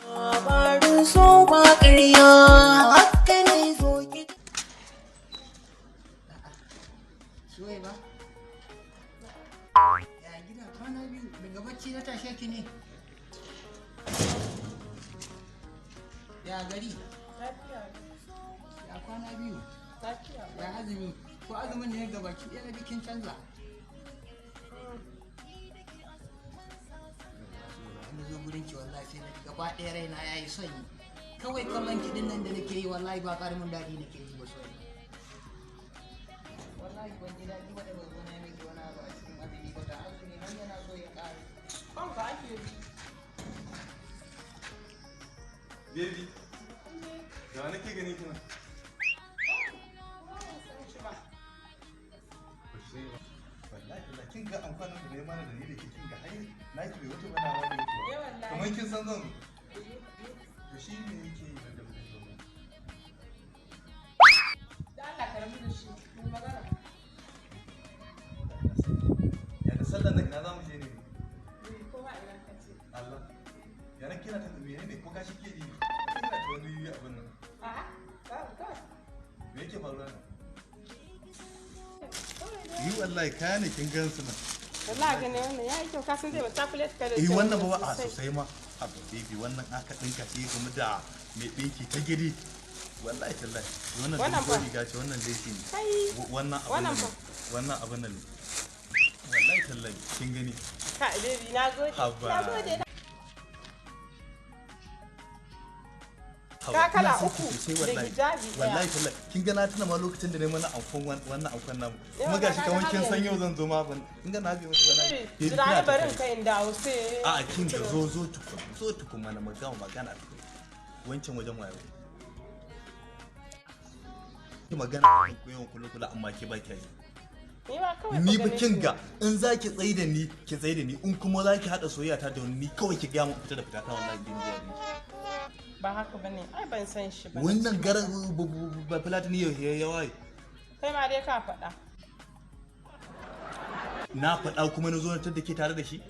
Labarin so ba ƙarya haka ne zo gida. Suwai ba? Ya gida kwana biyu daga bacci na tashe ki ne. Ya gari? Lafiya. Ya kwana biyu? Lafiya. Ya azumi? Ko azumin ne gabaki ɗaya na bikin canza? Na zo gurin ki wallahi sai na gaba ɗaya raina ya yi son yi. Kawai kallon kiɗin nan da nake yi wallahi ba ƙaramin daɗi nake ji ba son yi. Wallahi ban ji daɗi ba da ba zo na yi miki wani abu a cikin azumi ba, da azumi nan yana so ya ƙare. Kanka ake yi. Baby, da wani ke gani kina? Wallahi kin ga amfanin da ne mana da ni da ke kin ga hai na ki bai wuce ba na wani wuce. Kamar kin san zan to shi ne yake yi da mutum zo. Da Allah ka rabu da shi. Mun magana. Ya da sallan nan ina za mu je ne? Ko ba ina ka ce. Allah. Yana kina ta mene ne ko kashi ke yi? Kina ta wani abin nan. A'a, ka. Me yake faruwa ne? Yi wallahi kaya ne kin gan su nan. Wallahi gane wannan yayi kyau ka san zai ba chocolate ka da. Wannan ba a sosai ma. Abu baby wannan aka dinka shi kuma da mai dinki ta gidi. Wallahi tallahi. Wannan ba riga ce wannan laifi ne. Wannan abun nan. Wallahi tallahi kin gani. Ka baby na gode. Ka kala uku da hijabi wallahi tallahi kin ga na tuna ma lokacin da ne mana amfon wannan amfon namu kuma gashi kamar kin san yau zan zo ma ban kin ga na bi mutu bana jira barin kai inda hause a kin ga zo tukun mana magana wancan wajen wayo ki magana ku yawan kula amma ki ba ki yi ni ba kin ga in zaki tsaye da ni ki tsaye da ni in kuma zaki hada soyayya ta da ni kawai ki ga mu fita da fita ta wallahi bin ba haka bane ai ban san shi ba wannan garan ba platini ya waye kai ma dai ka faɗa na faɗa kuma na zo na tada ke tare da shi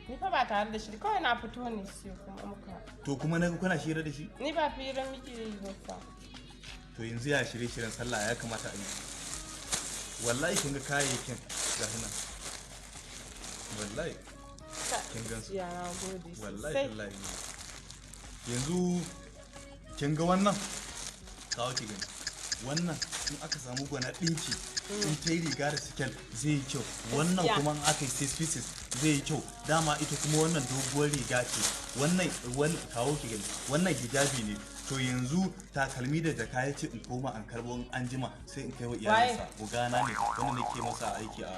ni fa ba tare da shi kawai na fito ne sai kuma muka to kuma na kana shira da shi ni ba fira miki ba fa to yanzu ya shirye-shiryen sallah ya kamata a yi wallahi kin ga kayayyakin ga nan wallahi kin gan su ya na gode wallahi wallahi yanzu kin ga wannan kawo ki gani wannan in aka samu gwana dinki in ta yi riga da sikel zai yi kyau wannan kuma in aka yi 6 pieces zai yi kyau dama ita kuma wannan doguwar riga ce wannan kawo ki gani wannan hijabi ne to yanzu takalmi da jaka ya ce in koma an karbo in an jima sai in kai wa iyalinsa ogana ne wanda nake masa aiki a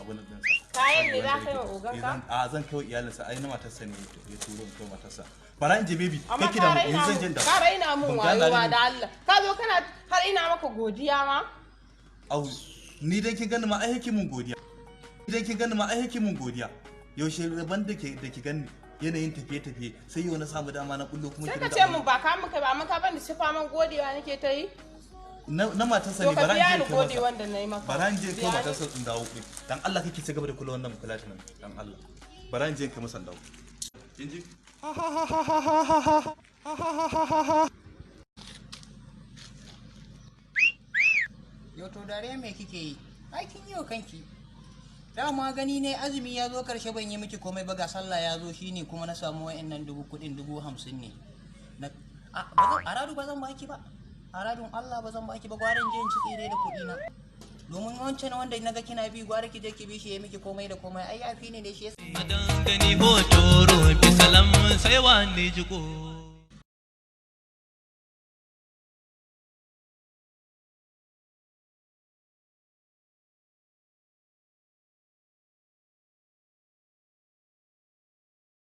abin nan ɗinsa kayan ne za ka yi wa oganka a zan kai wa iyalinsa ai na matarsa ne ya turo in kai matarsa bara in je baby kake da mu yanzu zan jin da ka raina mun wayewa da Allah ka zo kana har ina maka godiya ma au ni dan kin gani ma ai yake mun godiya idan kin gani ma ai yake mun godiya yaushe rabon da ki gani yanayin tafiye-tafiye sai yau na samu dama na kullo kuma sai ka ce mun ba ka muka ba amma ka bani sifa man godewa nake ta yi na matarsa ne bara in je kai gode wanda nayi maka bara in je kai matarsa in dawo ku dan Allah kake ci gaba da kula wannan platinum dan Allah bara in je kai masa dawo kin ji Yau to dare me kike yi? Ai kin yi wa kanki. Dama gani ne azumi ya zo karshe ban yi miki komai ba ga sallah ya zo shine kuma na samu wayannan kuɗin 50,000 ne. A radu ba zan baki ba. A radun Allah ba zan baki ba gwaran je in ci tsire da kuɗi na. Domin wancan wanda naga kina bi gwara ki je ki bi shi ya miki komai da komai ai yafi ne da shi yasa. Madan gani hoto ruwan bisalam sai wani jiko.